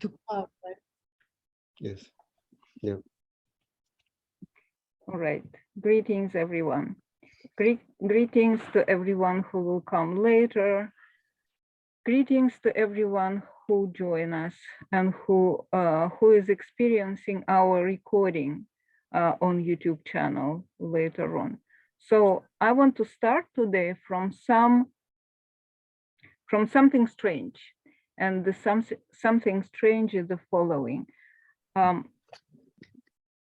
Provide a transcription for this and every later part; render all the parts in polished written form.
to clap, right? Yes. Yeah. All right. Greetings, everyone. Greetings to everyone who will come later. Greetings to everyone who join us and who is experiencing our recording on YouTube channel later on. So I want to start today from something strange, and the something strange is the following.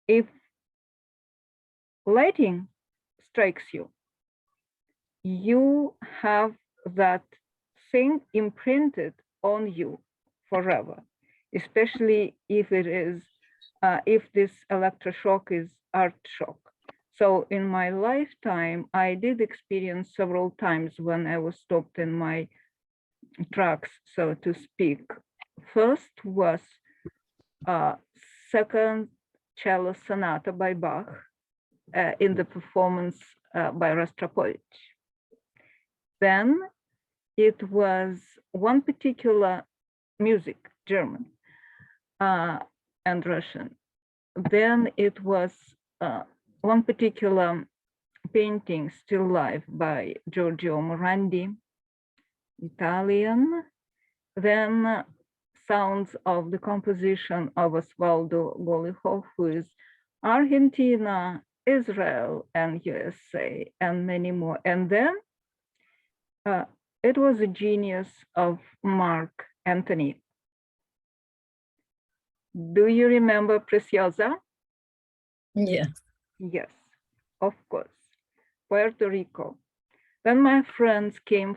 If lighting strikes you, you have that thing imprinted on you forever, especially if it is, if this electroshock is art shock. So in my lifetime, I did experience several times when I was stopped in my tracks, so to speak. First was second cello sonata by Bach in the performance by Rostropovich. Then it was one particular music, German and Russian. Then it was one particular painting, Still Life by Giorgio Morandi, Italian. Then sounds of the composition of Osvaldo Golijov, who is Argentina, Israel, and USA, and many more. And then it was a genius of Mark Anthony. Do you remember Preciosa? Yeah. Yes, of course. Puerto Rico. Then my friends came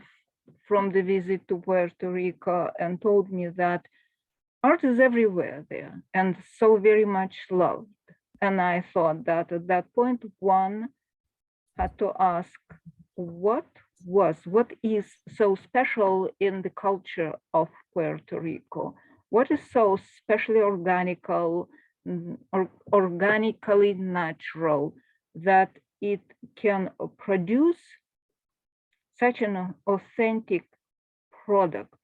from the visit to Puerto Rico and told me that art is everywhere there and so very much loved. And I thought that at that point, one had to ask, what is so special in the culture of Puerto Rico? What is so specially organically natural that it can produce such an authentic product,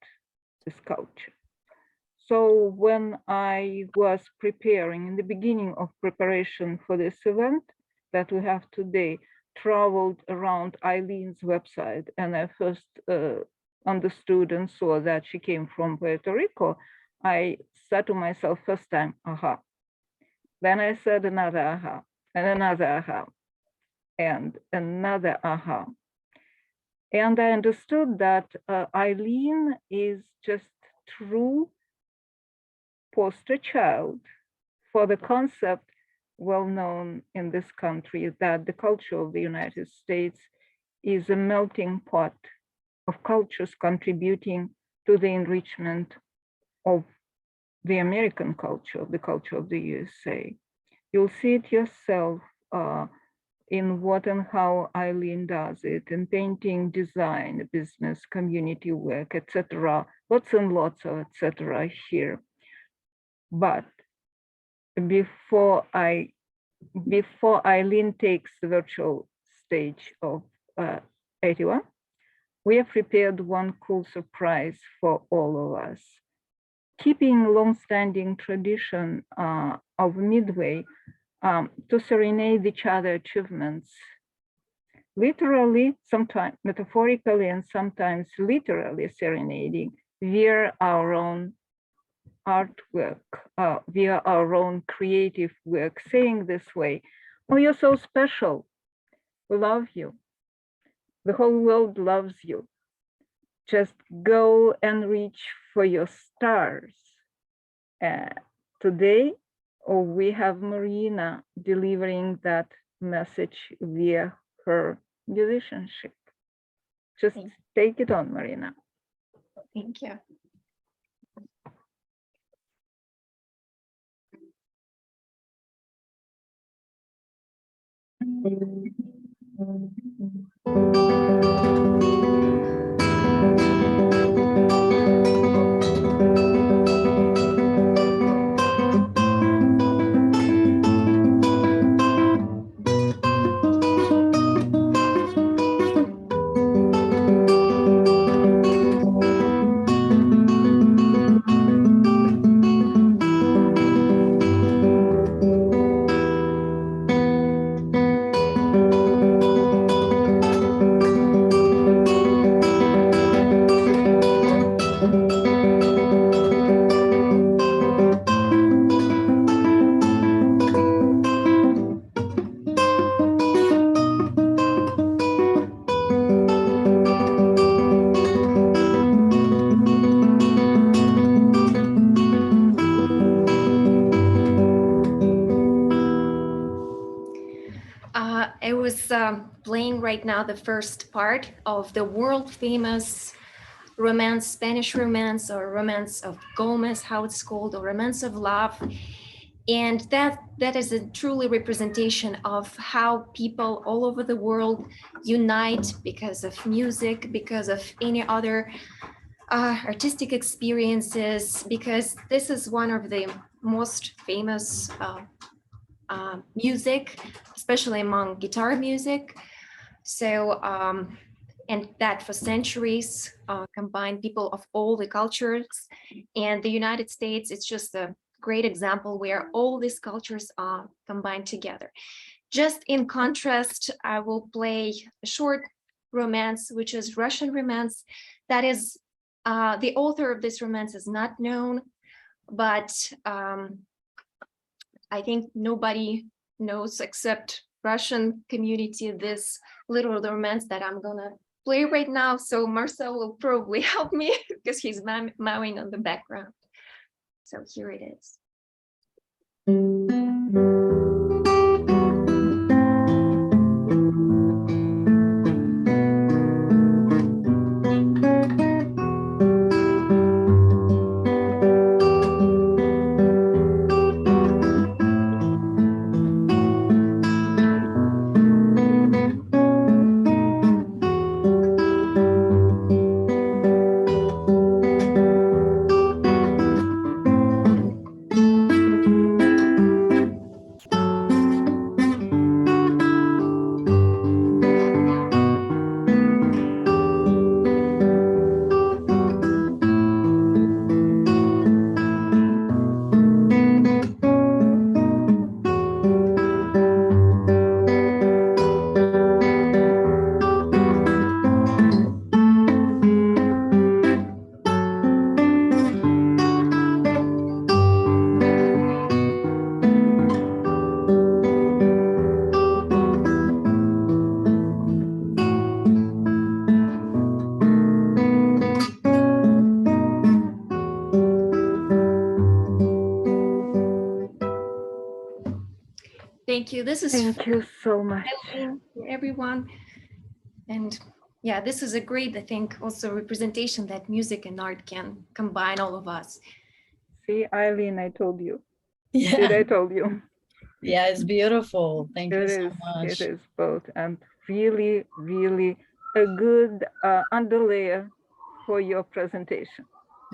this culture? So when I was preparing, in the beginning of preparation for this event that we have today, traveled around Eileen's website, and I first understood and saw that she came from Puerto Rico, I said to myself first time, aha. Then I said another aha, and another aha, and another aha. And I understood that Eileen is just true poster child for the concept well known in this country that the culture of the United States is a melting pot of cultures contributing to the enrichment of the American culture, the culture of the USA. You'll see it yourself in what and how Eileen does it, in painting, design, business, community work, etc. Lots and lots of etc. here. But before Eileen takes the virtual stage of 81, we have prepared one cool surprise for all of us. Keeping long-standing tradition of Midway to serenade each other achievements, literally, sometimes metaphorically, and sometimes literally serenading via our own artwork, via our own creative work, saying this way, oh, you're so special, we love you, the whole world loves you, just go and reach for your stars. Today, we have Marina delivering that message via her musicianship. Just take it on, Marina. Thank you. playing right now the first part of the world famous romance, Spanish romance, or romance of Gomez, how it's called, or romance of love. And that is a truly representation of how people all over the world unite because of music, because of any other artistic experiences, because this is one of the most famous music, especially among guitar music. So, and that for centuries combined people of all the cultures. And the United States, it's just a great example where all these cultures are combined together. Just in contrast, I will play a short romance, which is Russian romance. That is, the author of this romance is not known, but I think nobody knows except Russian community this little romance that I'm gonna play right now. So Marcel will probably help me because he's mowing on the background. So here it is. Thank you. This is Thank you so much. Eileen, everyone. And yeah, this is a great, I think, also representation that music and art can combine all of us. See, Eileen, I told you. Did I Yeah. told you? Yeah, it's beautiful. Thank you It so is. much. It is both, and really, really a good underlayer for your presentation.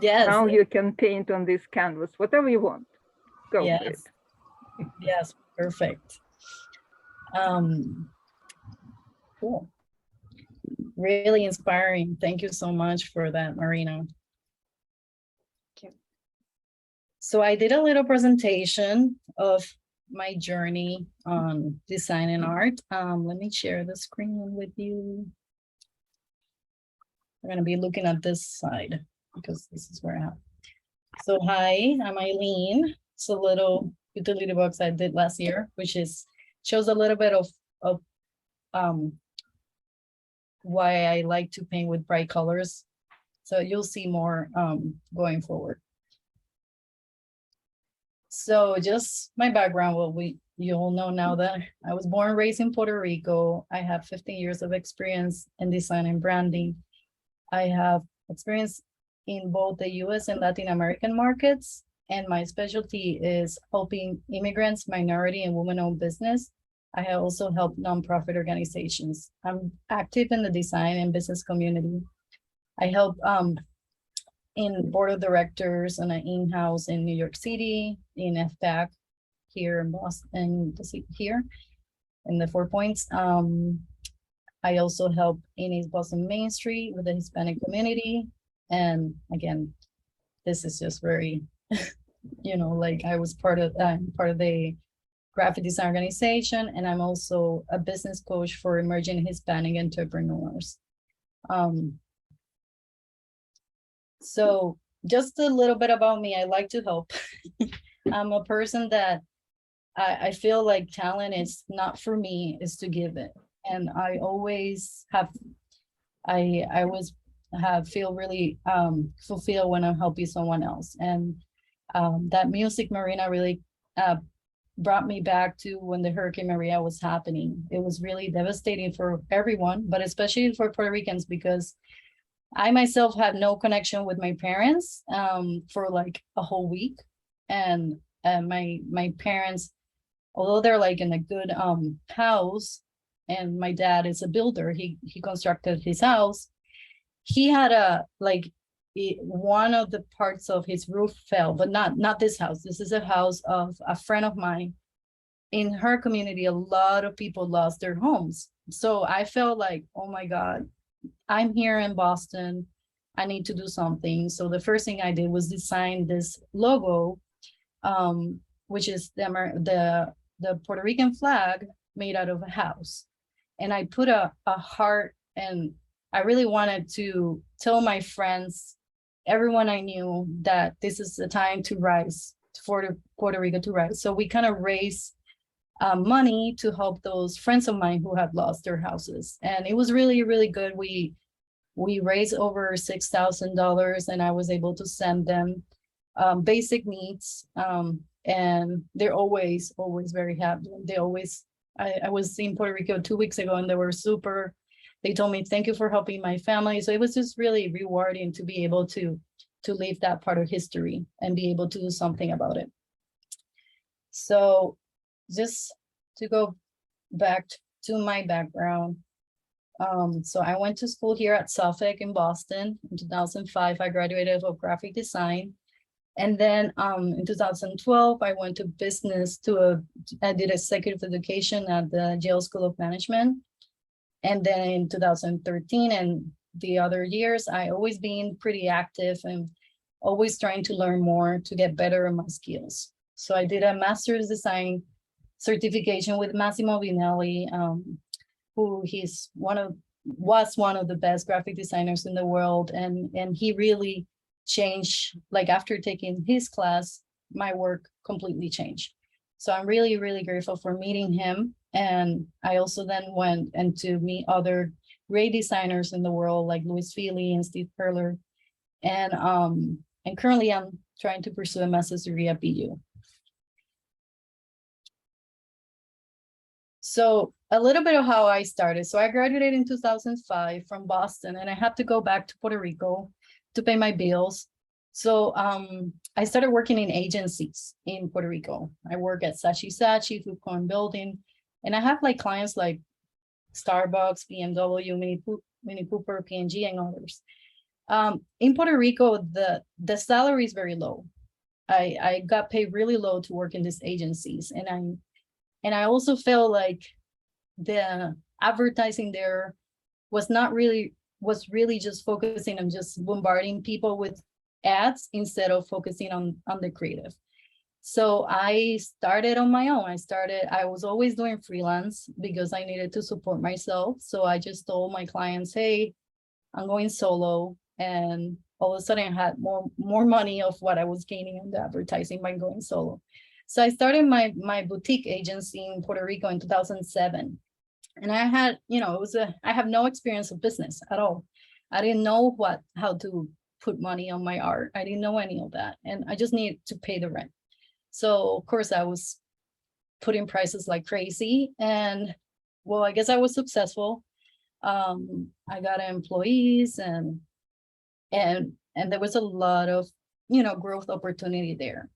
Yes. Now you can paint on this canvas, whatever you want. Go for Yes. it. Yes, perfect. Cool. Really inspiring. Thank you so much for that, Marina. Thank you. So I did a little presentation of my journey on design and art. Let me share the screen with you. We're going to be looking at this side because this is where I am. So hi, I'm Eileen. It's a little utility box I did last year, which shows a little bit of why I like to paint with bright colors. So you'll see more going forward. So just my background, well, you all know now that I was born and raised in Puerto Rico. I have 15 years of experience in design and branding. I have experience in both the US and Latin American markets, and my specialty is helping immigrants, minority, and women-owned business. I have also helped nonprofit organizations. I'm active in the design and business community. I help in board of directors and an in-house in New York City, in FPAC here in Boston, here in the 4 Points. I also help in East Boston Main Street with the Hispanic community. And again, this is just very, like I was part of the graphic design organization, and I'm also a business coach for emerging Hispanic entrepreneurs. So just a little bit about me. I like to help. I'm a person that I feel like talent is not for me, is to give it. And I always feel really fulfilled when I'm helping someone else. And that music, Marina, really brought me back to when the Hurricane Maria was happening. It was really devastating for everyone, but especially for Puerto Ricans, because I myself had no connection with my parents for like a whole week. And my parents, although they're like in a good house, and my dad is a builder, he constructed his house. He had a one of the parts of his roof fell, but not this house. This is a house of a friend of mine. In her community, a lot of people lost their homes. So I felt like, oh my God, I'm here in Boston. I need to do something. So the first thing I did was design this logo, which is the Puerto Rican flag made out of a house. And I put a heart, and I really wanted to tell my friends, everyone I knew, that this is the time to rise, for Puerto Rico to rise. So we kind of raised money to help those friends of mine who had lost their houses. And it was really, really good. We raised over $6,000, and I was able to send them basic needs. And they're always very happy. They always, I was in Puerto Rico 2 weeks ago, and they told me, thank you for helping my family. So it was just really rewarding to be able to live that part of history and be able to do something about it. So just to go back to my background. So I went to school here at Suffolk in Boston. In 2005, I graduated of graphic design. And then in 2012, I went to business I did executive education at the Yale School of Management. And then in 2013 and the other years, I always been pretty active and always trying to learn more to get better in my skills. So I did a master's design certification with Massimo Vinelli, who was one of the best graphic designers in the world. And he really changed, like after taking his class, my work completely changed. So I'm really, really grateful for meeting him. And I also then went and to meet other great designers in the world, like Louis Feely and Steve Perler. And currently I'm trying to pursue a master's degree at BU. So a little bit of how I started. So I graduated in 2005 from Boston, and I had to go back to Puerto Rico to pay my bills. So I started working in agencies in Puerto Rico. I work at Saatchi, Food Corn Building, and I have like clients like Starbucks, BMW, Mini Cooper, P&G, and others. In Puerto Rico, the salary is very low. I got paid really low to work in these agencies, and I also felt like the advertising there was really just focusing on just bombarding people with ads instead of focusing on the creative. So I started on my own. I was always doing freelance because I needed to support myself. So I just told my clients, hey, I'm going solo. And all of a sudden I had more money of what I was gaining on the advertising by going solo. So I started my boutique agency in Puerto Rico in 2007. And I had, I have no experience of business at all. I didn't know how to put money on my art. I didn't know any of that. And I just needed to pay the rent. So of course I was putting prices like crazy. And well, I guess I was successful. I got employees and there was a lot of, growth opportunity there.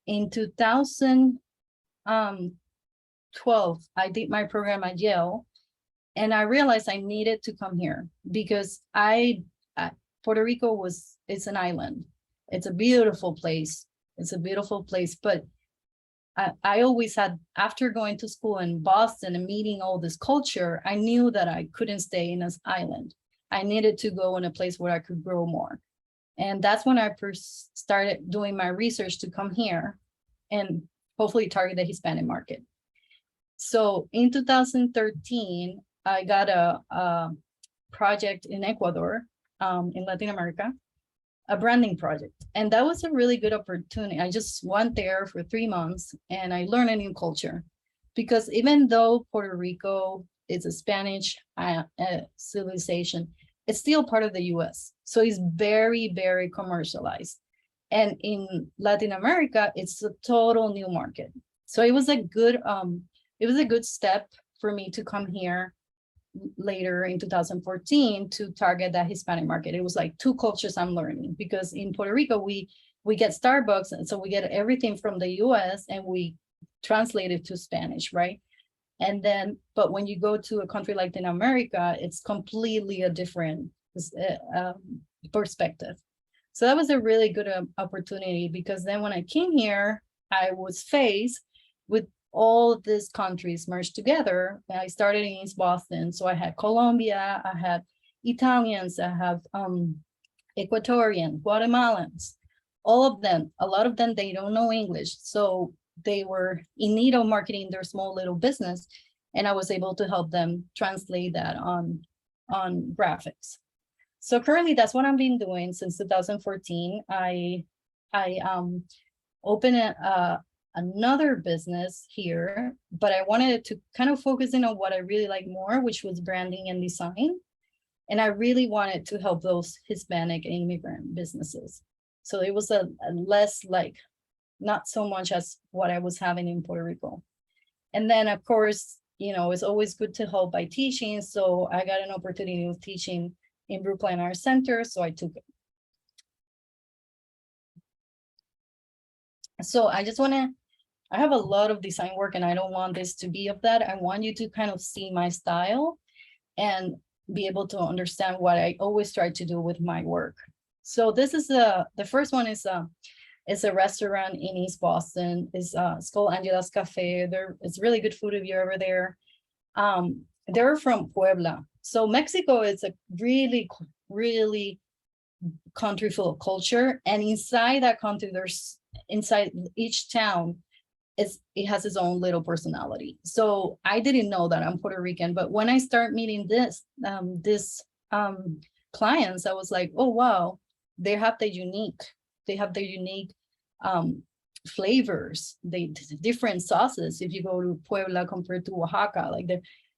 In 2012, I did my program at Yale, and I realized I needed to come here because Puerto Rico it's an island. It's a beautiful place. But I always had, after going to school in Boston and meeting all this culture, I knew that I couldn't stay in this island. I needed to go in a place where I could grow more. And that's when I first started doing my research to come here and hopefully target the Hispanic market. So in 2013, I got a project in Ecuador, in Latin America, a branding project. And that was a really good opportunity. I just went there for 3 months and I learned a new culture. Because even though Puerto Rico is a Spanish civilization, it's still part of the US. So it's very, very commercialized. And in Latin America, it's a total new market. So it was a good step for me to come here later in 2014 to target that Hispanic market. It was like two cultures I'm learning, because in Puerto Rico, we get Starbucks, and so we get everything from the US and we translate it to Spanish, right? And then, but when you go to a country like Latin America, it's completely a different perspective. So that was a really good opportunity, because then when I came here, I was faced with all of these countries merged together. And I started in East Boston. So I had Colombia, I had Italians, I have Ecuadorian, Guatemalans, all of them, a lot of them, they don't know English. So they were in need of marketing their small little business. And I was able to help them translate that on graphics. So currently that's what I've been doing since 2014. I opened another business here, but I wanted to kind of focus in on what I really like more, which was branding and design. And I really wanted to help those Hispanic and immigrant businesses. So it was a less like, not so much as what I was having in Puerto Rico. And then of course, you know, it's always good to help by teaching. So I got an opportunity of teaching in Brookline Art Center, so I took it. So I just want to, I have a lot of design work, and I don't want this to be of that. I want you to kind of see my style and be able to understand what I always try to do with my work. So this is the first one is a restaurant in East Boston. It's called Angela's Cafe. It's really good food if you're ever there. They're from Puebla. So Mexico is a really, really country full of culture. And inside that country, inside each town, it has its own little personality. So I didn't know that I'm Puerto Rican, but when I start meeting this clients, I was like, oh, wow, they have their unique flavors, different sauces. If you go to Puebla compared to Oaxaca, like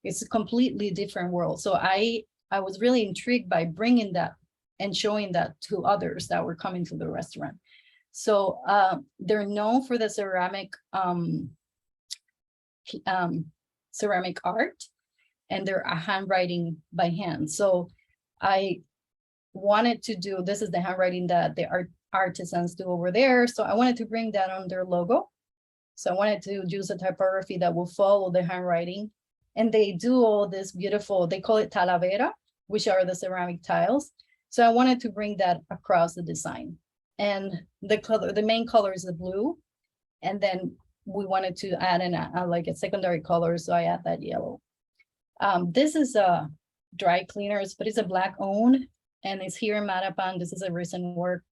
it's a completely different world. So I was really intrigued by bringing that and showing that to others that were coming to the restaurant. So they're known for the ceramic art, and they're a handwriting by hand. So I wanted to do, this is the handwriting that the artisans do over there. So I wanted to bring that on their logo. So I wanted to use a typography that will follow the handwriting. And they do all this beautiful, they call it talavera, which are the ceramic tiles. So I wanted to bring that across the design. And the main color is the blue. And then we wanted to add like a secondary color. So I add that yellow. This is a dry cleaners, but it's a Black owned, and it's here in Matapan. This is a recent work.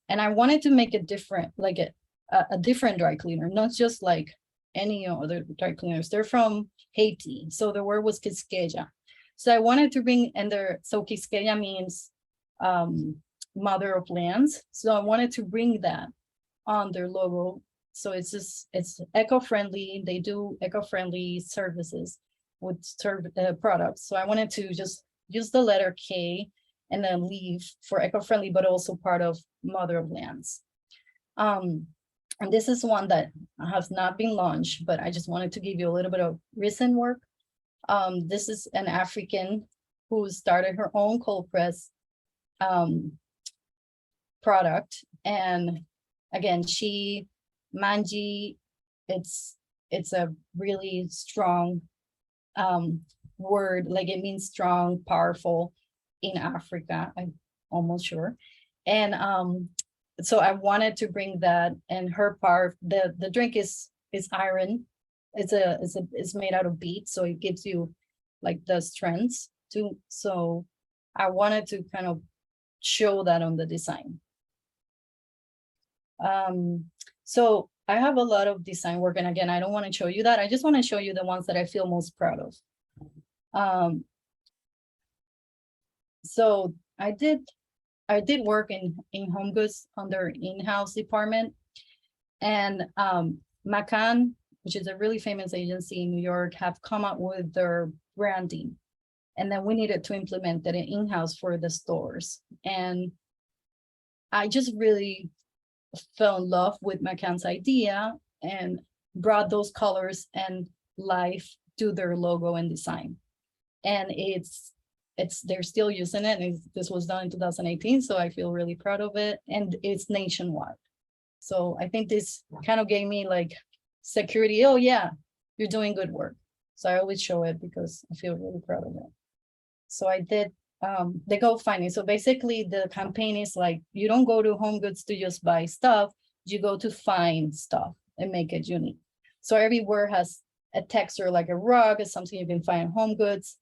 And I wanted to make it different, like a different dry cleaner, not just like any other dry cleaners. They're from Haiti. So the word was Quisqueya. So I wanted to bring, so Quisqueya means mother of lands. So I wanted to bring that on their logo. So it's eco-friendly. They do eco-friendly services with products. So I wanted to just use the letter K and then leave for eco-friendly, but also part of mother of lands. And this is one that has not been launched, but I just wanted to give you a little bit of recent work. This is an African who started her own cold press product. And again, Manji, it's a really strong word, like it means strong, powerful in Africa, I'm almost sure. And so I wanted to bring that, and her part, the drink is iron. It's made out of beets, so it gives you like the strengths too. So I wanted to kind of show that on the design. So I have a lot of design work, and again, I don't want to show you that. I just want to show you the ones that I feel most proud of. So I did work in home goods under in-house department, and McCann, which is a really famous agency in New York, have come up with their branding, and then we needed to implement that in-house for the stores. And I just really fell in love with McCann's idea, and brought those colors and life to their logo and design. And they're still using it. And this was done in 2018, so I feel really proud of it. And it's nationwide. So I think this kind of gave me like security. Oh yeah, you're doing good work. So I always show it because I feel really proud of it. So I did the GoFindMe. So basically the campaign is like, you don't go to Home Goods to just buy stuff, you go to find stuff and make it unique. So everywhere has a texture like a rug, is something you can find in Home Goods,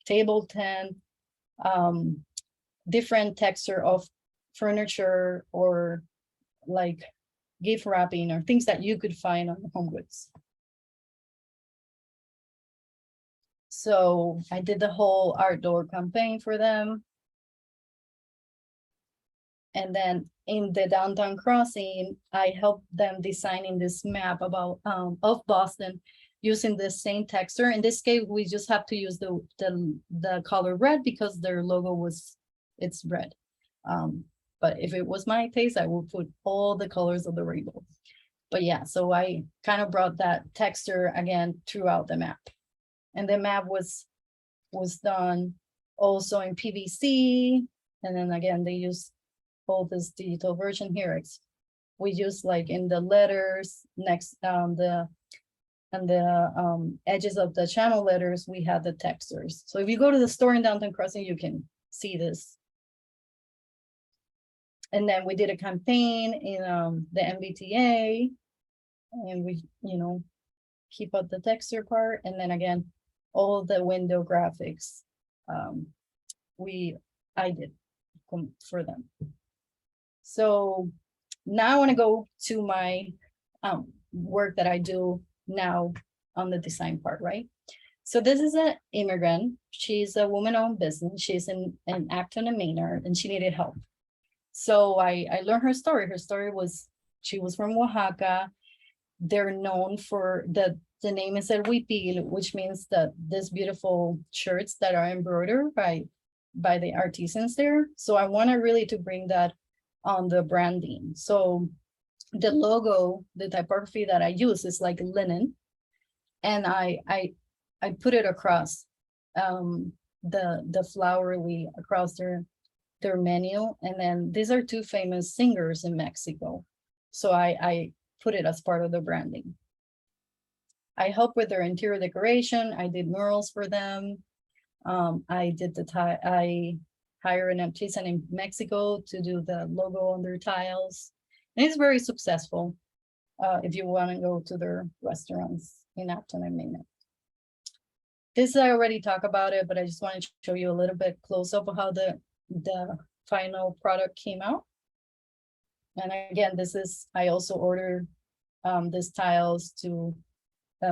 table tent, different texture of furniture or like gift wrapping or things that you could find on Home Goods. So I did the whole outdoor campaign for them. And then in the downtown crossing, I helped them designing this map about of Boston using the same texture. In this case, we just have to use the color red because their logo it's red. But if it was my taste, I would put all the colors of the rainbow. But yeah, so I kind of brought that texture again throughout the map. And the map was done also in PVC. And then again, they use all this digital version here. We use like in the letters next the edges of the channel letters, we have the textures. So if you go to the store in Downtown Crossing, you can see this. And then we did a campaign in the MBTA, and we, keep up the texture part. And then again, all the window graphics I did for them. So now I want to go to my work that I do now on the design part, right? So this is an immigrant. She's a woman-owned business. She's in Acton and Maynard, and she needed help. So I learned her story. Her story was, she was from Oaxaca. They're known for the name is El Huipil, which means that these beautiful shirts that are embroidered by the artisans there. So I wanted really to bring that on the branding. So the logo, the typography that I use is like linen, and I put it across the flowery across their menu. And then these are two famous singers in Mexico, so I put it as part of the branding. I help with their interior decoration. I did murals for them. I hire an artisan in Mexico to do the logo on their tiles. And it's very successful if you want to go to their restaurants in Acton and Maynard. This I already talked about it, but I just wanted to show you a little bit close up of how the final product came out. And again, I also ordered these tiles to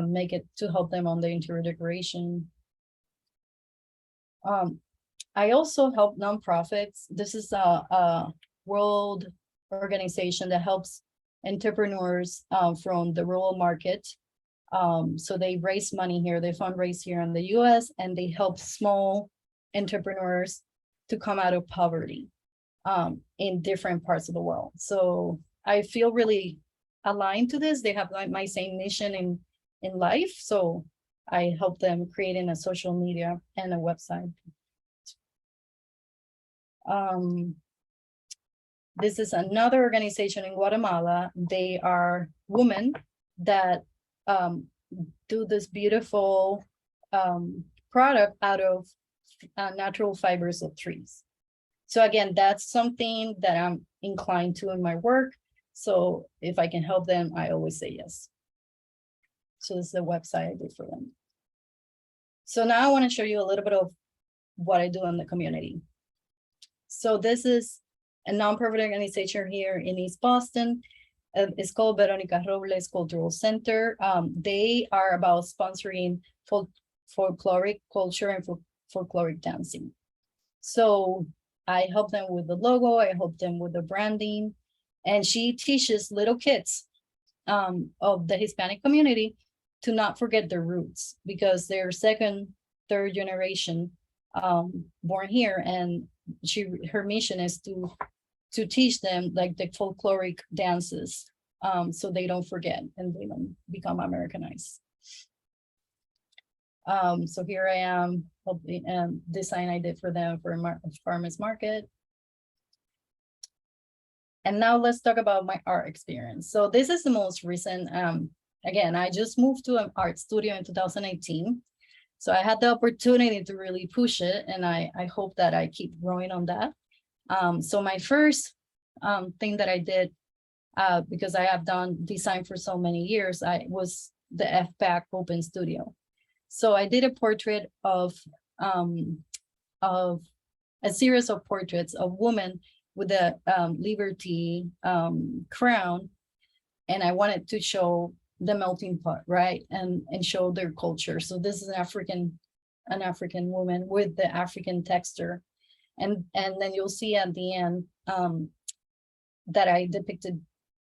make it, to help them on the interior decoration. I also help nonprofits. This is a world organization that helps entrepreneurs from the rural market. So they raise money here, they fundraise here in the US, and they help small entrepreneurs to come out of poverty in different parts of the world. So I feel really aligned to this. They have like my same mission in life. So I help them creating a social media and a website. This is another organization in Guatemala. They are women that do this beautiful product out of natural fibers of trees. So again, that's something that I'm inclined to in my work. So if I can help them, I always say yes. So this is the website I did for them. So now I want to show you a little bit of what I do in the community. So this is a nonprofit organization here in East Boston. It's called Veronica Robles Cultural Center. They are about sponsoring folkloric culture and folkloric dancing. So I help them with the logo, I help them with the branding, and she teaches little kids of the Hispanic community to not forget their roots, because they're second, third generation born here, and her mission is to teach them like the folkloric dances so they don't forget and they don't become Americanized. So here I am, design I did for them for a farmer's market. And now let's talk about my art experience. So this is the most recent, again, I just moved to an art studio in 2018. So I had the opportunity to really push it, and I hope that I keep growing on that. So my first thing that I did, because I have done design for so many years, was the FPAC Open Studio. So I did a portrait of a series of portraits of women with the Liberty crown, and I wanted to show the melting pot, right, and show their culture. So this is an African woman with the African texture, and then you'll see at the end that I depicted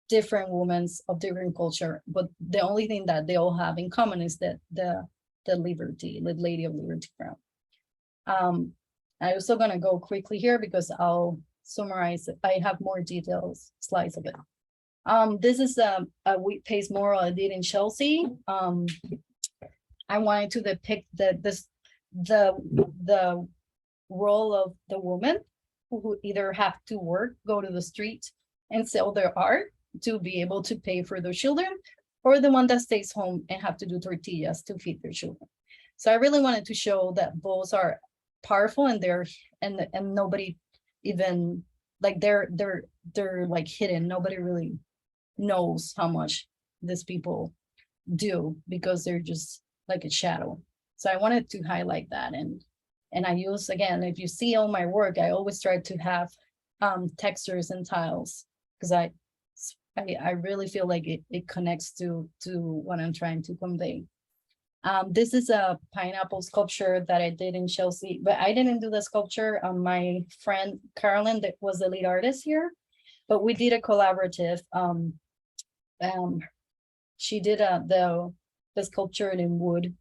different women of different culture, but the only thing that they all have in common is that the Liberty, the Lady of Liberty crown. I'm also gonna go quickly here because I'll summarize it. I have more details, slides of it. This is a wheat paste mural I did in Chelsea. I wanted to depict the role of the woman who either have to work, go to the street and sell their art to be able to pay for their children, or the one that stays home and have to do tortillas to feed their children. So I really wanted to show that both are powerful, and and nobody even, like, they're like hidden. Nobody really knows how much these people do because they're just like a shadow. So I wanted to highlight that, and I use, again, if you see all my work, I always try to have textures and tiles, because I really feel like it connects to what I'm trying to convey. This is a pineapple sculpture that I did in Chelsea, but I didn't do the sculpture. My friend Carolyn, that was the lead artist here, but we did a collaborative. She did the sculpture in wood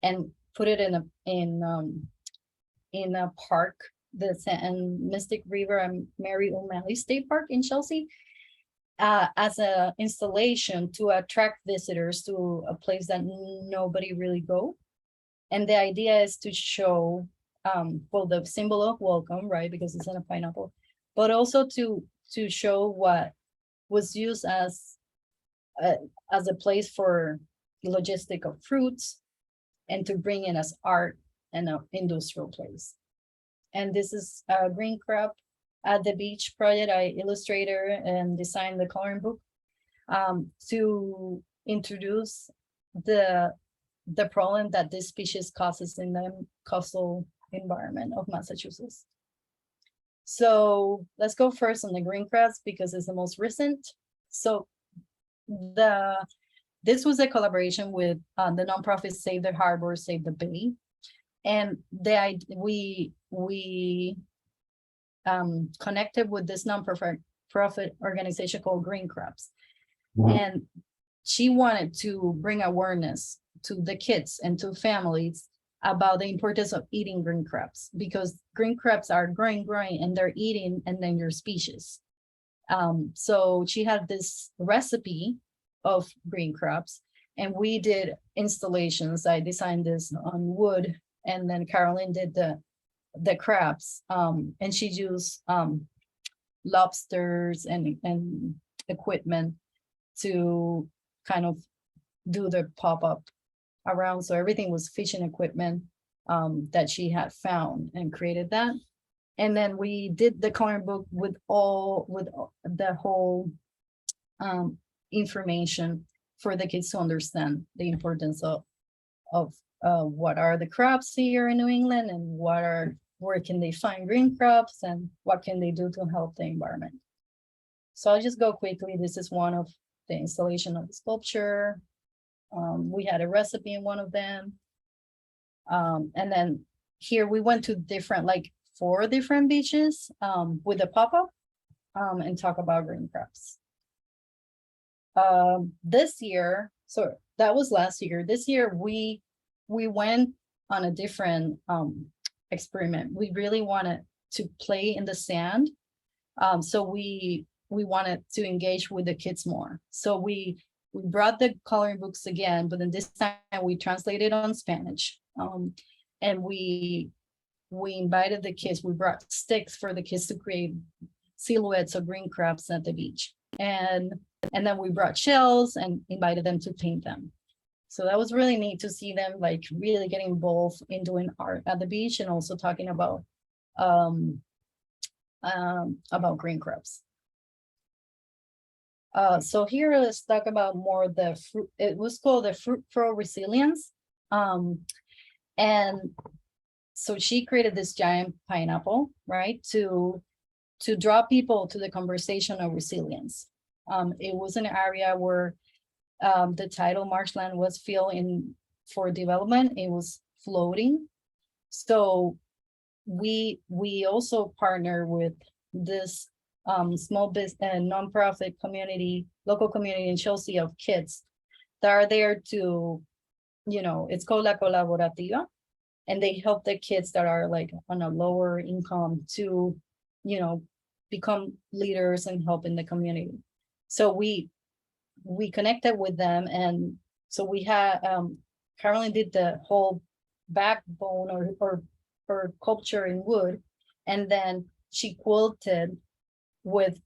and put it in a park, the Mystic River and Mary O'Malley State Park in Chelsea, as an installation to attract visitors to a place that nobody really go. And the idea is to show, well, the symbol of welcome, right, because it's in a pineapple, but also to show what was used as a place for logistic of fruits, and to bring in as art and an industrial place. And this is a green crab at the beach project. I illustrated and designed the coloring book to introduce the problem that this species causes in the coastal environment of Massachusetts. So let's go first on the green crabs because it's the most recent. So this was a collaboration with the nonprofit Save the Harbor, Save the Bay, and we connected with this nonprofit organization called Green Crabs, and she wanted to bring awareness to the kids and to families about the importance of eating green crabs, because green crabs are growing, and they're eating endangered species. So she had this recipe of green crabs, and we did installations. I designed this on wood, and then Carolyn did the crabs, and she used lobsters and equipment to kind of do the pop-up around. So everything was fishing equipment that she had found and created that. And then we did the coloring book with the whole information for the kids to understand the importance of what are the crabs here in New England, and where can they find green crabs, and what can they do to help the environment. So I'll just go quickly. This is one of the installation of the sculpture. We had a recipe in one of them. And then here we went to like 4 different beaches with a pop-up and talk about green crabs. This year, so that was last year. This year we went on a different experiment. We really wanted to play in the sand. So we we wanted to engage with the kids more. So we brought the coloring books again, but then this time we translated on Spanish. And we invited the kids, we brought sticks for the kids to create silhouettes of green crabs at the beach. And then we brought shells and invited them to paint them. So that was really neat to see them like really getting involved in doing art at the beach and also talking about green crabs. So here, let's talk about more the fruit. It was called the Fruit Pro Resilience. And so she created this giant pineapple, right? To draw people to the conversation of resilience. It was an area where the tidal marshland was filled in for development. It was floating. So we also partner with this small business and nonprofit community, local community in Chelsea of kids that are there to, it's called La Colaborativa, and they help the kids that are like on a lower income to, become leaders and help in the community. So we connected with them, and so we had Caroline did the whole backbone or sculpture in wood, and then she quilted with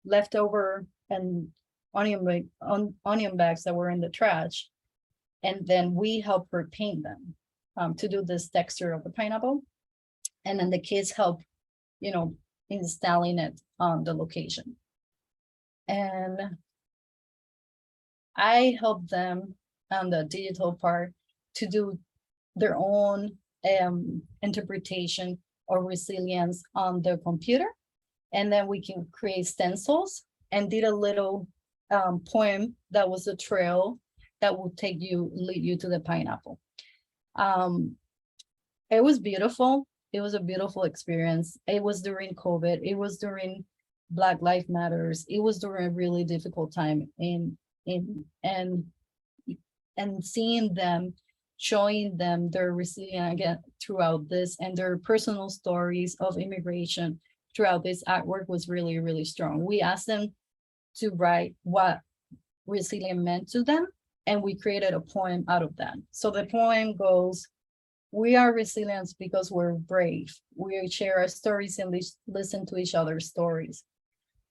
leftover and onion bags that were in the trash, and then we helped her paint them to do this texture of the pineapple, and then the kids help, installing it on the location. And I helped them on the digital part to do their own interpretation or resilience on the computer, and then we can create stencils, and did a little poem that was a trail that would lead you to the pineapple. It was beautiful. It was a beautiful experience. It was during COVID. It was during Black Lives Matters. It was during a really difficult time and seeing them, showing them their resilience again throughout this, and their personal stories of immigration throughout this artwork was really, really strong. We asked them to write what resilient meant to them, and we created a poem out of that. So the poem goes, "We are resilient because we're brave. We share our stories and listen to each other's stories.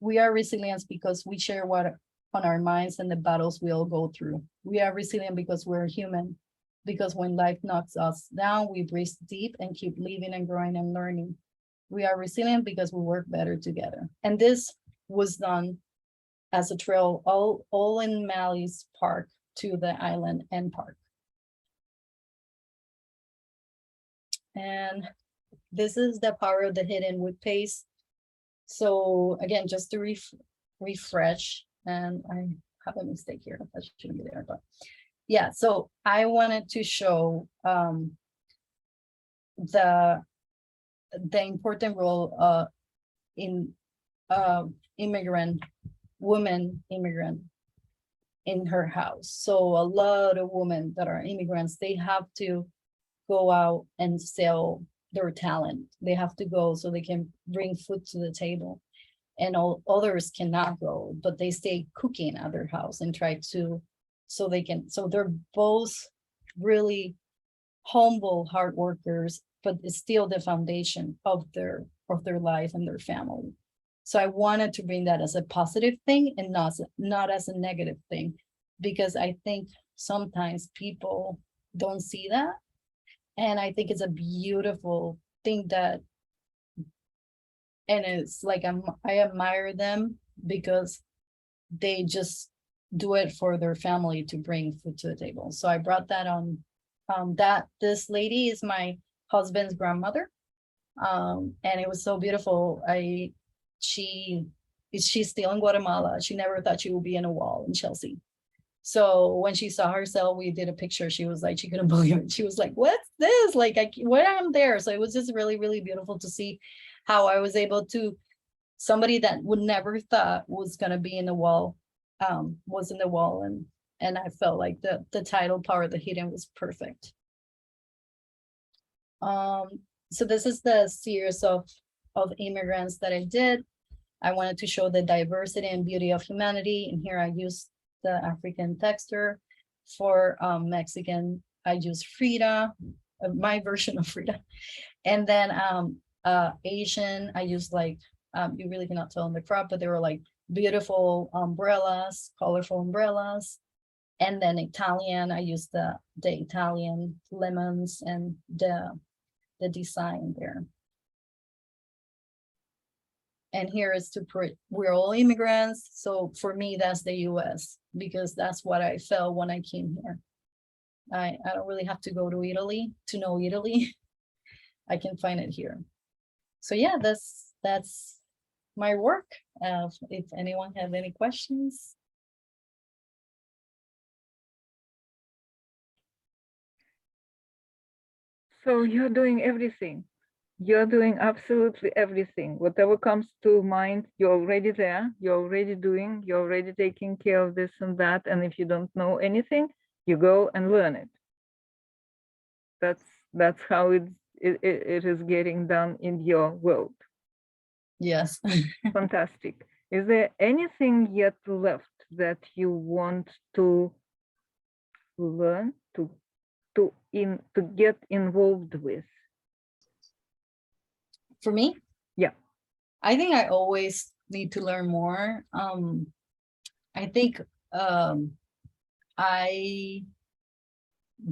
We are resilient because we share what on our minds and the battles we all go through. We are resilient because we're human, because when life knocks us down, we breathe deep and keep living and growing and learning. We are resilient because we work better together." And this was done as a trail all in Mally's Park to the island end park. And this is the power of the hidden wood paste. So again, just to refresh, and I have a mistake here, that shouldn't be there, but yeah, so I wanted to show the important role in women immigrant in her house. So a lot of women that are immigrants, they have to go out and sell their talent. They have to go so they can bring food to the table, and all others cannot go, but they stay cooking at their house and try to, so they're both really humble, hard workers, but it's still the foundation of their life and their family. So I wanted to bring that as a positive thing and not as a negative thing, because I think sometimes people don't see that. And I think it's a beautiful thing and it's like, I admire them because they just do it for their family to bring food to the table. So I brought that on, this lady is my husband's grandmother. And it was so beautiful. She's still in Guatemala. She never thought she would be in a wall in Chelsea. So when she saw herself, we did a picture. She was like, she couldn't believe it. She was like, "What's this? Like, when I'm there." So it was just really, really beautiful to see how I was able to, somebody that would never thought was going to be in the wall, was in the wall. And I felt like the title Power of the Hidden was perfect. So this is the series of immigrants that I did. I wanted to show the diversity and beauty of humanity. And here I used the African texture. For Mexican, I use Frida, my version of Frida. And then Asian, I used like, you really cannot tell in the crop, but they were like beautiful umbrellas, colorful umbrellas. And then Italian, I used the Italian lemons and the design there. And here is to put, we're all immigrants. So for me, that's the US, because that's what I felt when I came here. I don't really have to go to Italy to know Italy. I can find it here. So yeah, that's my work. If anyone have any questions. So you're doing everything. You're doing absolutely everything. Whatever comes to mind, you're already there. You're already doing. You're already taking care of this and that. And if you don't know anything, you go and learn it. That's how it is getting done in your world. Yes. Fantastic. Is there anything yet left that you want to learn, to get involved with? For me? Yeah. I think I always need to learn more. I think I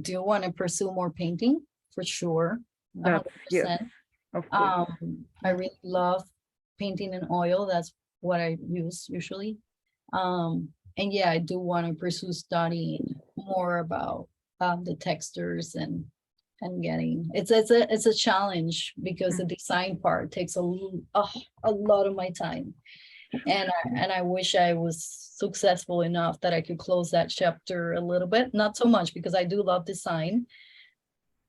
do want to pursue more painting for sure. That's 100%. yes, of course. I really love painting in oil. That's what I use usually. And yeah, I do want to pursue studying more about the textures and getting it's a challenge because the design part takes a lot of my time, and I wish I was successful enough that I could close that chapter a little bit, not so much because I do love design,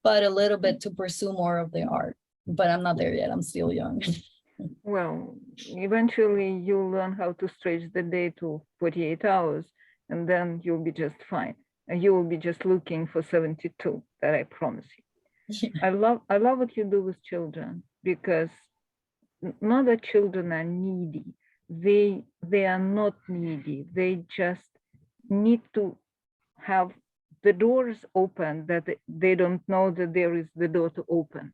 but a little bit to pursue more of the art. But I'm not there yet. I'm still young. Well, eventually you'll learn how to stretch the day to 48 hours, and then you'll be just fine. And you will be just looking for 72, that I promise you. Yeah. I love what you do with children, because not that children are needy. They are not needy. They just need to have the doors open, that they don't know that there is the door to open.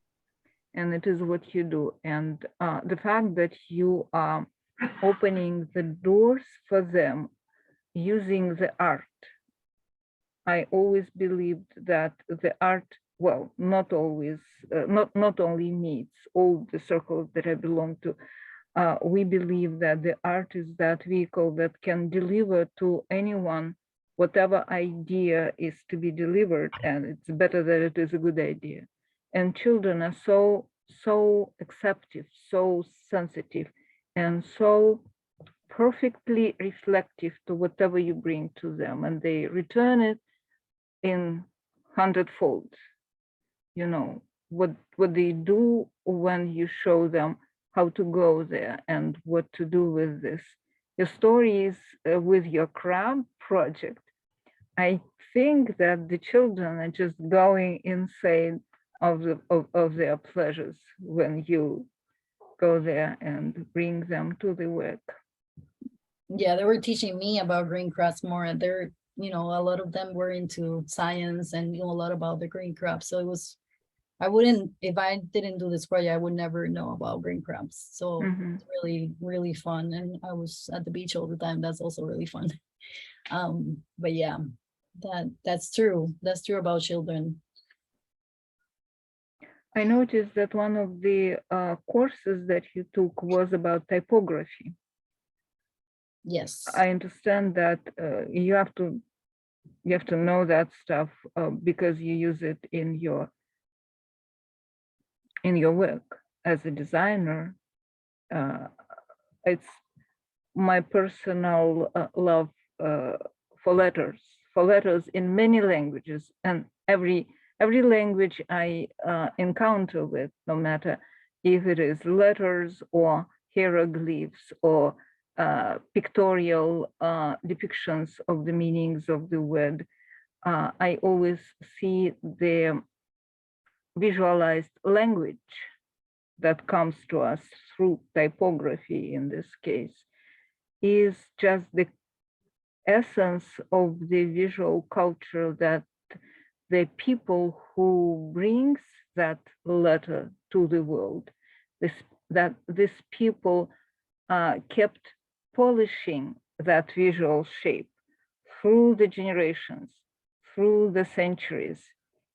And it is what you do. And the fact that you are opening the doors for them using the art, I always believed that the art, well, not always, not only meets all the circles that I belong to. We believe that the art is that vehicle that can deliver to anyone whatever idea is to be delivered, and it's better that it is a good idea. And children are so acceptive, so sensitive, and so perfectly reflective to whatever you bring to them, and they return it in 100-fold. You know, what they do when you show them how to go there and what to do with this. Your stories with your crab project, I think that the children are just going insane of their pleasures when you go there and bring them to the work. Yeah, they were teaching me about green crops more. They're, you know, a lot of them were into science and knew a lot about the green crops. So it was, I wouldn't, if I didn't do this project, I would never know about green crops. So it's really, really fun. And I was at the beach all the time. That's also really fun. But yeah, that's true. That's true about children. I noticed that one of the courses that you took was about typography. Yes. I understand that you have to know that stuff because you use it in your work as a designer. It's my personal love for letters in many languages, and every language I encounter with, no matter if it is letters or hieroglyphs or pictorial depictions of the meanings of the word, I always see the visualized language that comes to us through typography in this case is just the essence of the visual culture that the people who brings that letter to the world, that these people kept polishing that visual shape through the generations, through the centuries,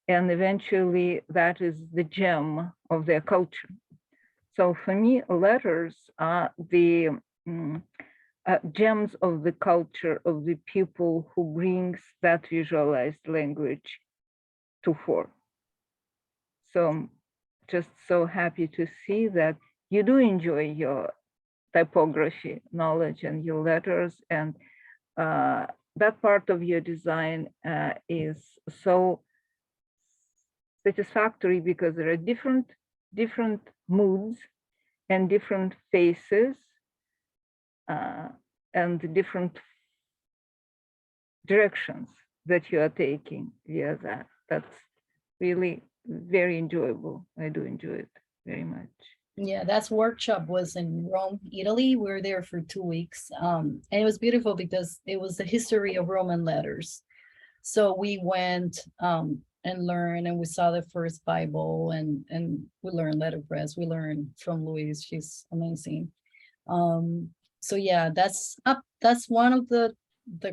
and eventually that is the gem of their culture. So for me, letters are the gems of the culture of the people who brings that visualized language to fore. So I'm just so happy to see that you do enjoy your typography knowledge and your letters, and that part of your design is so satisfactory because there are different moods and different faces and different directions that you are taking via that. That's really very enjoyable. I do enjoy it very much. Yeah, that's workshop was in Rome, Italy. We were there for 2 weeks. And it was beautiful because it was the history of Roman letters. So we went and learned, and we saw the first Bible, and we learned letterpress. We learned from Louise. She's amazing. So yeah, that's one of the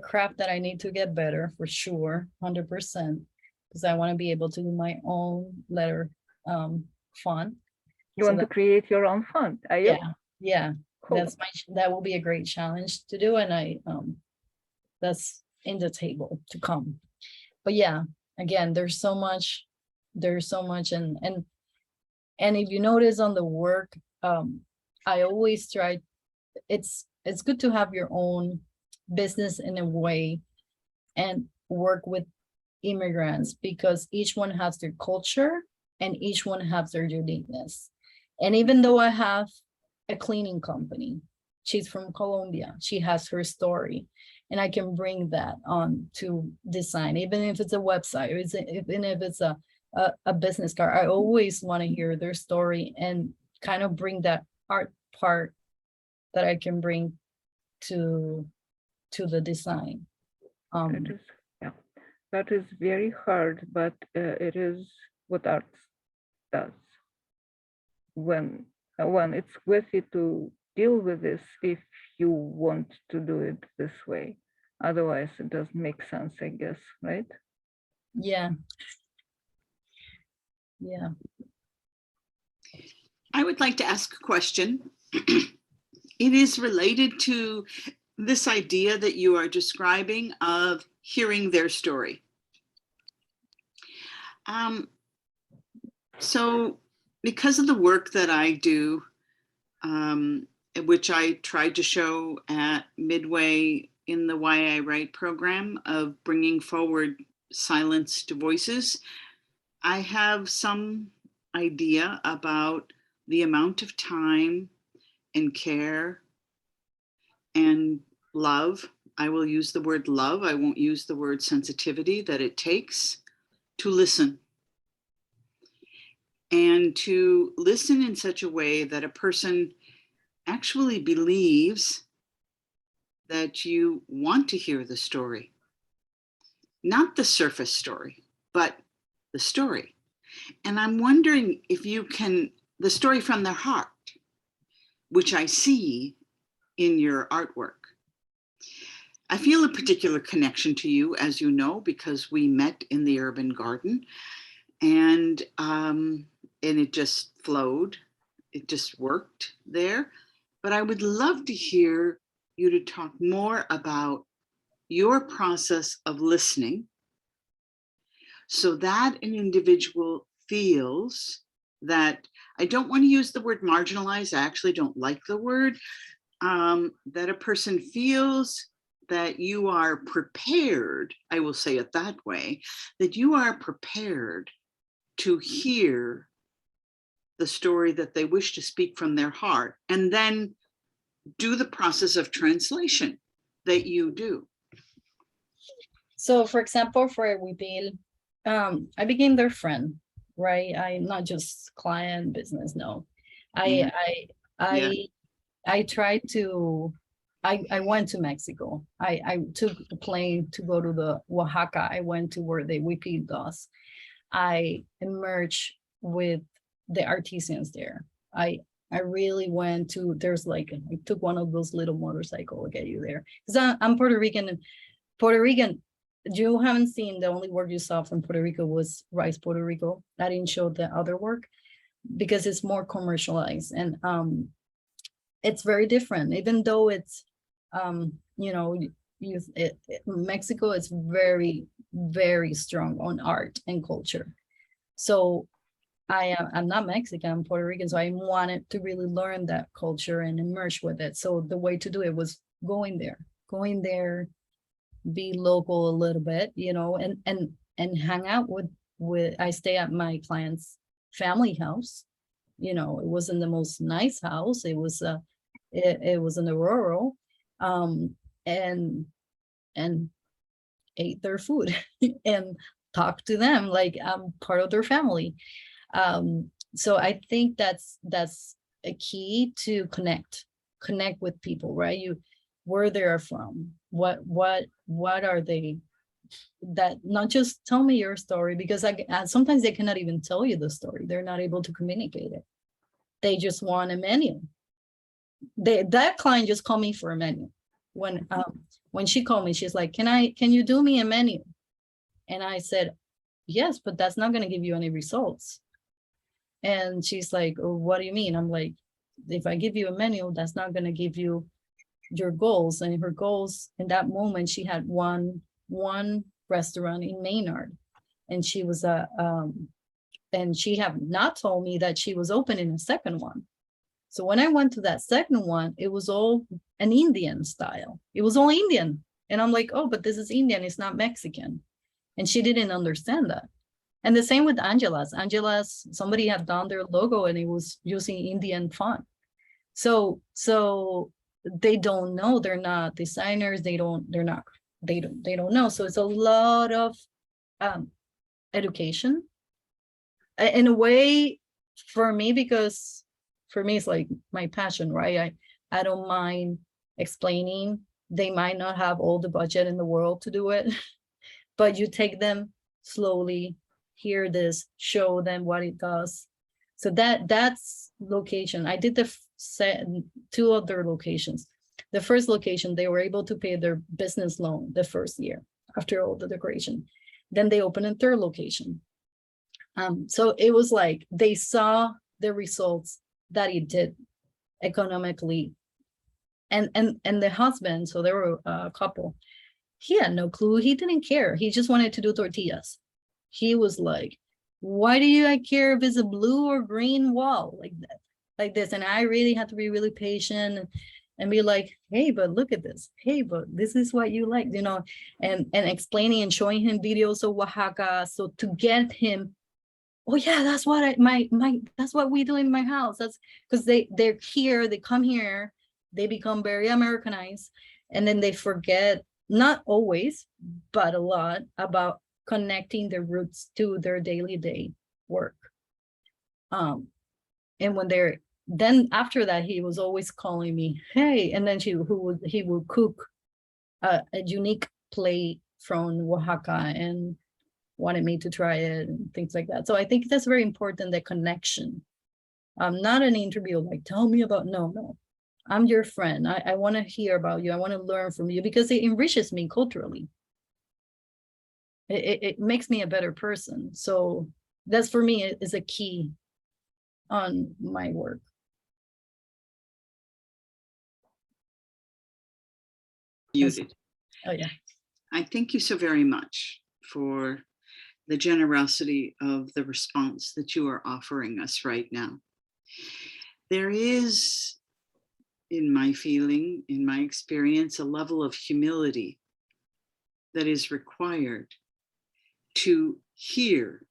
craft that I need to get better for sure, 100%, because I want to be able to do my own letter font. You want to create your own font? Are you? Yeah. Cool. That will be a great challenge to do, and I that's in the table to come. But yeah, again, there's so much, and if you notice on the work, I always try. It's good to have your own business in a way and work with immigrants, because each one has their culture and each one has their uniqueness. And even though I have a cleaning company, she's from Colombia, she has her story, and I can bring that on to design, even if it's a website, even if it's a business card. I always want to hear their story and kind of bring that art part that I can bring to the design. That is very hard, but it is what art does. When it's worth it to deal with this if you want to do it this way. Otherwise, it doesn't make sense, I guess, right? Yeah. Yeah. I would like to ask a question. It is related to this idea that you are describing of hearing their story. So because of the work that I do, which I tried to show at Midway in the Why I Write program of bringing forward silenced voices, I have some idea about the amount of time and care and love. I will use the word love. I won't use the word sensitivity that it takes to listen. And to listen in such a way that a person actually believes that you want to hear the story. Not the surface story, but the story. And I'm wondering if you can, the story from their heart, which I see in your artwork. I feel a particular connection to you, as you know, because we met in the urban garden, and it just flowed. It just worked there. But I would love to hear you to talk more about your process of listening so that an individual feels that, I don't want to use the word marginalized, I actually don't like the word, that a person feels that you are prepared, I will say it that way, that you are prepared to hear the story that they wish to speak from their heart, and then do the process of translation that you do. So for example, for Webill, I became their friend, right? I'm not just client business, no. Yeah. I tried to, I went to Mexico. I took a plane to go to the Oaxaca. I went to where the Whippy does. I emerged with the artisans there. I really went to, there's like, I took one of those little motorcycle to get you there. Because I'm Puerto Rican, and Puerto Rican, you haven't seen, the only work you saw from Puerto Rico was Rice Puerto Rico. I didn't show the other work because it's more commercialized, and it's very different, even though it's you know, Mexico is very, very strong on art and culture. So I'm not Mexican, I'm Puerto Rican, so I wanted to really learn that culture and immerse with it. So the way to do it was going there, be local a little bit, you know, and hang out with I stay at my client's family house. You know, it wasn't the most nice house. It was it was in the rural, and ate their food and talked to them like I'm part of their family. So I think that's a key to connect with people, right? Where they're from, what are they, that not just tell me your story, because sometimes they cannot even tell you the story. They're not able to communicate it. They just want a menu. That client just called me for a menu. When she called me, she's like, can you do me a menu? And I said, yes, but that's not going to give you any results. And she's like, oh, what do you mean? I'm like, if I give you a menu, that's not going to give you your goals. And her goals in that moment, she had one restaurant in Maynard, and she was and she had not told me that she was opening a second one. So when I went to that second one, it was all an Indian style. It was all Indian. And I'm like, oh, but this is Indian, it's not Mexican. And she didn't understand that. And the same with Angela's. Angela's, somebody had done their logo and it was using Indian font. So they don't know, they're not designers, they don't know. So it's a lot of education in a way for me, because for me it's like my passion, right? I don't mind explaining. They might not have all the budget in the world to do it, but you take them slowly, hear this, show them what it does. So that's location. I did the two other locations. The first location, they were able to pay their business loan the first year after all the decoration. Then they opened a third location. So it was like they saw the results that it did economically. And the husband, so there were a couple, he had no clue. He didn't care. He just wanted to do tortillas. He was like, why do I care if it's a blue or green wall like that, like this? And I really had to be really patient and be like, hey, but look at this. Hey, but this is what you like, you know, and explaining and showing him videos of Oaxaca. So to get him, oh yeah, that's what that's what we do in my house. That's because they're here, they come here, they become very Americanized, and then they forget, not always, but a lot, about connecting their roots to their daily work. And when then after that, he was always calling me, hey, and then he would cook a unique plate from Oaxaca and wanted me to try it and things like that. So I think that's very important, the connection. Not an interview like, tell me about, no. I'm your friend. I want to hear about you. I want to learn from you because it enriches me culturally. It makes me a better person. So that's, for me, is a key on my work. Muted. Oh yeah. I thank you so very much for the generosity of the response that you are offering us right now. There is, in my feeling, in my experience, a level of humility that is required to hear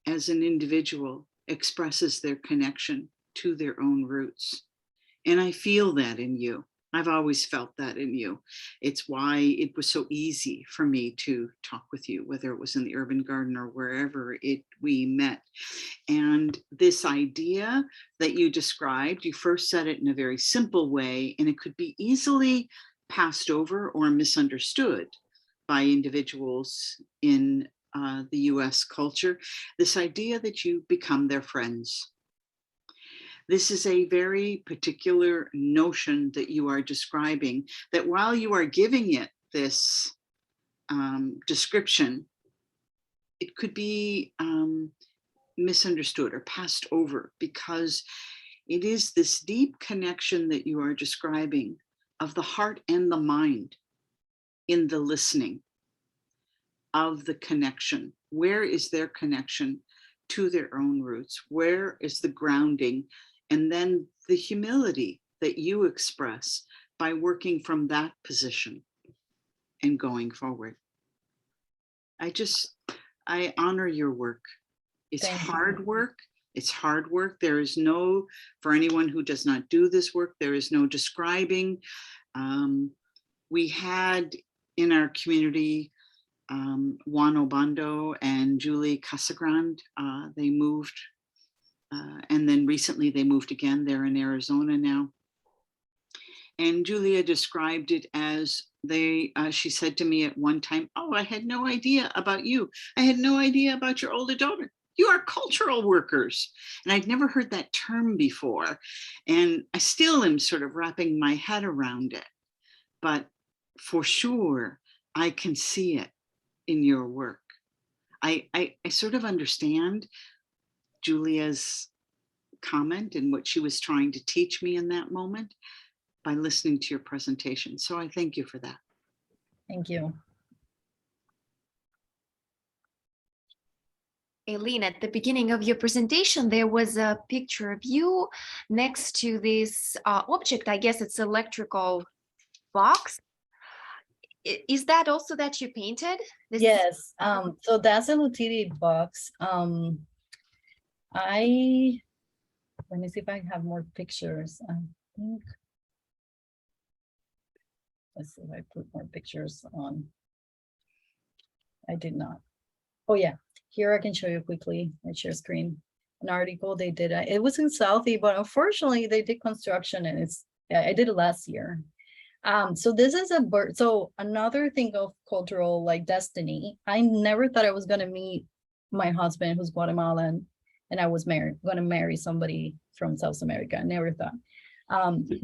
as an individual expresses their connection to their own roots. And I feel that in you. I've always felt that in you. It's why it was so easy for me to talk with you, whether it was in the Urban Garden or wherever we met. And this idea that you described, you first said it in a very simple way, and it could be easily passed over or misunderstood by individuals in the US culture. This idea that you become their friends. This is a very particular notion that you are describing, that while you are giving it this description, it could be misunderstood or passed over, because it is this deep connection that you are describing of the heart and the mind in the listening, of the connection. Where is their connection to their own roots? Where is the grounding? And then the humility that you express by working from that position and going forward. I honor your work. It's Thank you. hard work. It's hard work. There is no, for anyone who does not do this work, there is no describing. We had in our community, Juan Obando and Julie Casagrande, they moved, and then recently they moved again. They're in Arizona now. And Julia described it as she said to me at one time, "Oh, I had no idea about you. I had no idea about your older daughter. You are cultural workers." And I'd never heard that term before. And I still am sort of wrapping my head around it. But for sure, I can see it in your work. I sort of understand Julia's comment and what she was trying to teach me in that moment by listening to your presentation. So I thank you for that. Thank you. Eileen, at the beginning of your presentation, there was a picture of you next to this object. I guess it's electrical box. Is that also that you painted? Yes, so that's a Lutiti box. Let me see if I have more pictures. I think, let's see if I put more pictures on. I did not. Oh yeah, here I can show you quickly. I share screen. An article they did. It was in Southie, but unfortunately they did construction, and I did it last year. So this is a bird. So another thing of cultural like destiny. I never thought I was gonna meet my husband, who's Guatemalan, and I was gonna marry somebody from South America. I never thought.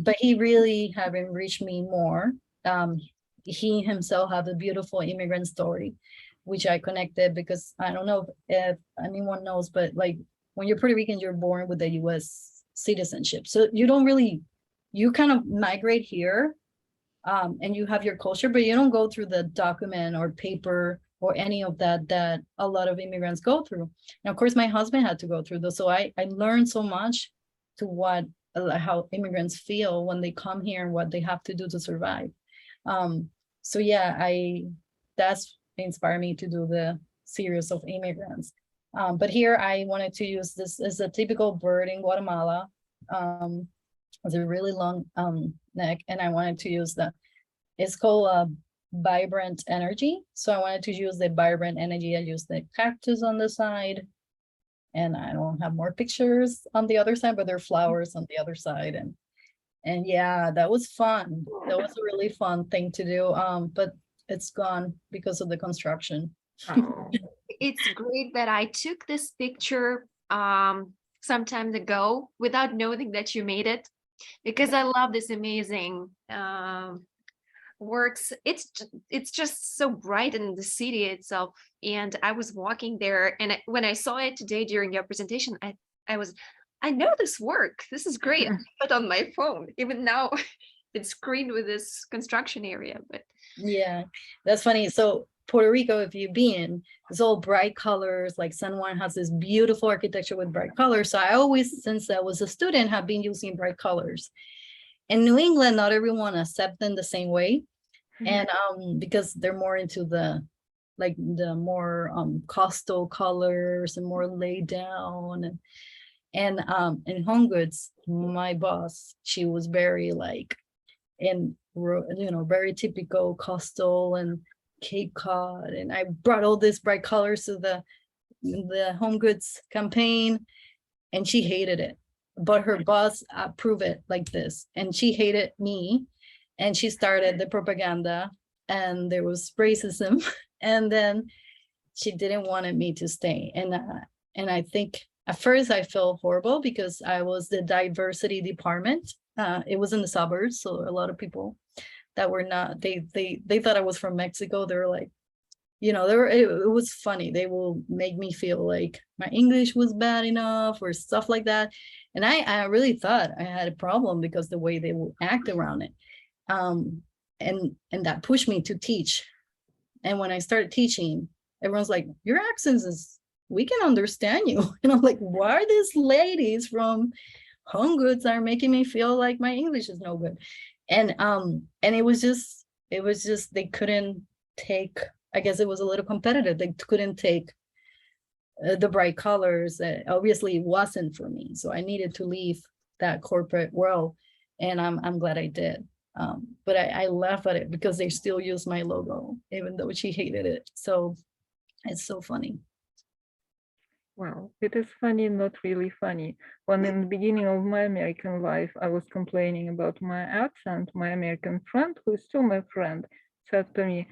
But he really have enriched me more. He himself have a beautiful immigrant story, which I connected because I don't know if anyone knows, but like when you're Puerto Rican, you're born with the US citizenship. So you don't really, you kind of migrate here and you have your culture, but you don't go through the document or paper or any of that a lot of immigrants go through. And of course, my husband had to go through those. So I learned so much to how immigrants feel when they come here and what they have to do to survive. So yeah, that's inspired me to do the series of immigrants. But here I wanted to use this as a typical bird in Guatemala. It's a really long neck, and I wanted to use it's called vibrant energy. So I wanted to use the vibrant energy. I used the cactus on the side, and I don't have more pictures on the other side, but there are flowers on the other side. And yeah, that was fun. That was a really fun thing to do. But it's gone because of the construction. It's great that I took this picture some time ago without knowing that you made it, because I love this amazing works. It's just so bright in the city itself. And I was walking there, and when I saw it today during your presentation, I know this work. This is great. I put it on my phone. Even now, it's screened with this construction area. But yeah, that's funny. So Puerto Rico, if you've been, it's all bright colors. Like San Juan has this beautiful architecture with bright colors. So I always, since I was a student, have been using bright colors. In New England, not everyone accepts them the same way. And because they're more into the more coastal colors and more laid down. And in Home Goods, my boss, she was very like, in, very typical coastal and Cape Cod. And I brought all these bright colors to the home goods campaign, and she hated it. But her boss approved it like this, and she hated me, and she started the propaganda, and there was racism, and then she didn't want me to stay. And I think at first I felt horrible because I was the diversity department. It was in the suburbs, so a lot of people that were not, they thought I was from Mexico. They were like, it was funny. They will make me feel like my English was bad enough or stuff like that. And I really thought I had a problem because the way they will act around it. And that pushed me to teach. And when I started teaching, everyone's like, your accent we can understand you. And I'm like, why are these ladies from Home Goods are making me feel like my English is no good? And it was just they couldn't take, I guess it was a little competitive. They couldn't take the bright colors. Obviously it wasn't for me. So I needed to leave that corporate world, and I'm glad I did. But I laugh at it because they still use my logo, even though she hated it. So it's so funny. Well, it is funny, not really funny. When in the beginning of my American life, I was complaining about my accent, my American friend, who is still my friend, said to me,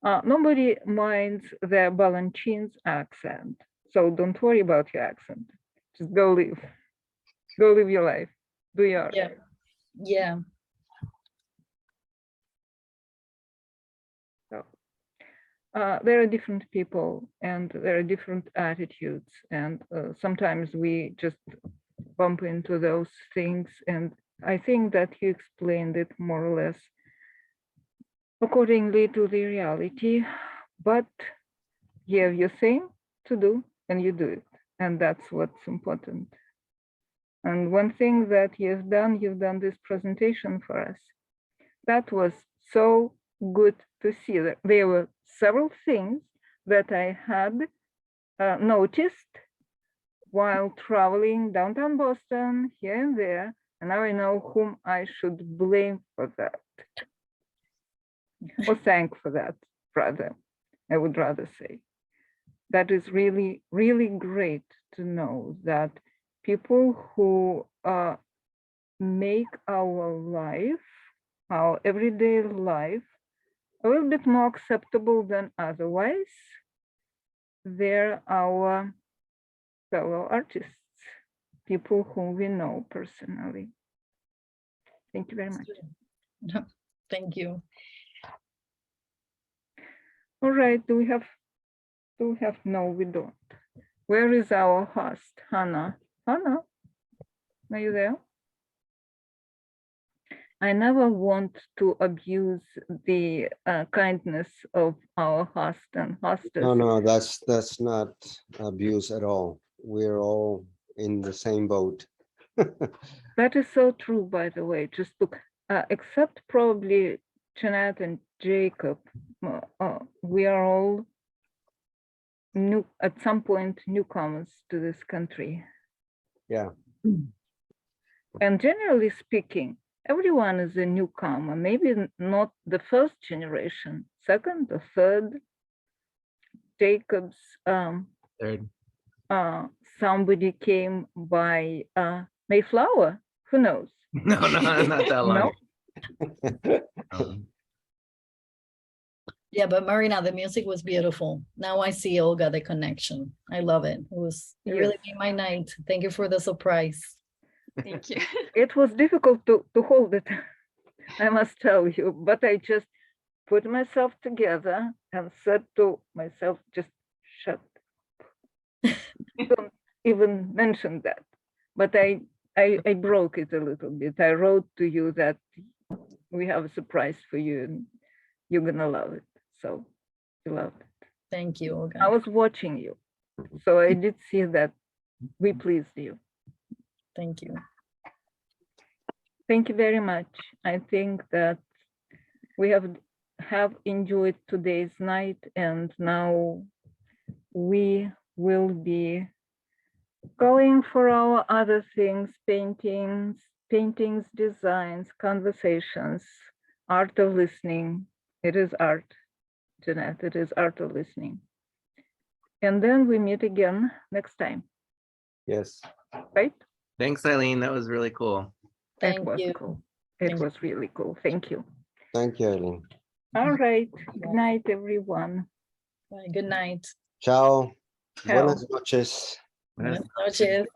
nobody minds the Balanchine's accent. So don't worry about your accent. Just go live your life. Do your Yeah. There are different people and there are different attitudes, and sometimes we just bump into those things, and I think that you explained it more or less accordingly to the reality, but you have your thing to do and you do it, and that's what's important. And one thing that you've done this presentation for us. That was so good to see. That there were several things that I had noticed while traveling downtown Boston, here and there, and now I know whom I should blame for that, or thank for that, rather, I would rather say. That is really, really great to know that people who make our life, our everyday life, a little bit more acceptable than otherwise, they're our fellow artists, people whom we know personally. Thank you very much. Thank you. All right, do we have, no, we don't. Where is our host, Hannah? Hannah, are you there? I never want to abuse the kindness of our host and hostess. No, that's not abuse at all. We're all in the same boat. That is so true, by the way. Just look, except probably Jeanette and Jacob, we are all new, at some point, newcomers to this country. Yeah. And generally speaking, everyone is a newcomer, maybe not the first generation, second or third. Jacob's Third. Somebody came by Mayflower, who knows? No, not that long. No? Yeah, but Marina, the music was beautiful. Now I see Olga, the connection. I love it. It really made my night. Thank you for the surprise. Thank you. It was difficult to hold it, I must tell you, but I just put myself together and said to myself, just shut up. Don't even mention that. But I broke it a little bit. I wrote to you that we have a surprise for you and you're gonna love it. So you loved it. Thank you, Olga. I was watching you, so I did see that we pleased you. Thank you. Thank you very much. I think that we have enjoyed today's night, and now we will be going for our other things, paintings, paintings, designs, conversations, art of listening. It is art, Jeanette, it is art of listening. And then we meet again next time, Yes. right? Thanks, Eileen. That was really cool. Thank It was you. cool. It Thank was really cool. Thank you. Thank you, Eileen. All right. Good night, everyone. Bye, good night. Ciao. Ciao. Buenas noches. Buenas noches.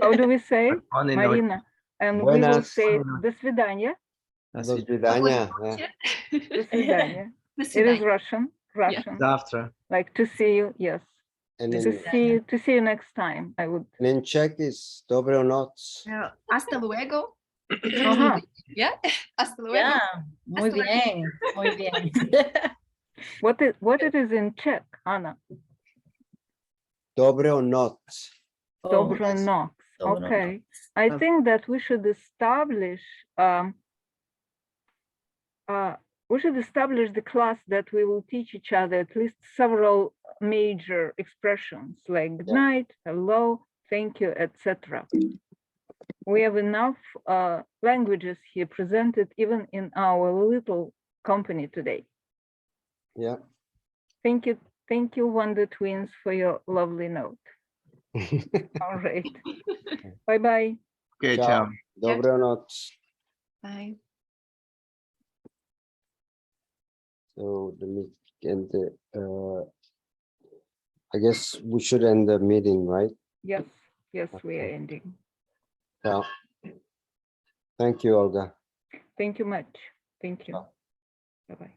How do we say, Buenas Marina? And we will Buenas. say до свидания. До свидания. Yeah. До свидания. До It is свидания. Russian. Завтра. Like to see you, yes. And To in, see you next time. I would. and in Czech is Dobro noc. Hasta luego. Uh-huh. Yeah. Hasta luego. Yeah, muy Hasta bien, muy bien. What it is in Czech, Anna? Dobro noc. Oh, Dobro noc. Dobro Okay. I think that we should establish the class that we will teach each other at least several major expressions like good night, hello, thank you, etc. We have enough languages here presented even in our little company today. Yeah. Thank you, Wonder Twins, for your lovely note. All right. Bye-bye. Okay, Ciao. ciao. Dobro noc. Bye. So I guess we should end the meeting, right? Yes, we are ending. Yeah. Thank you, Olga. Thank you much. Thank you. Bye-bye.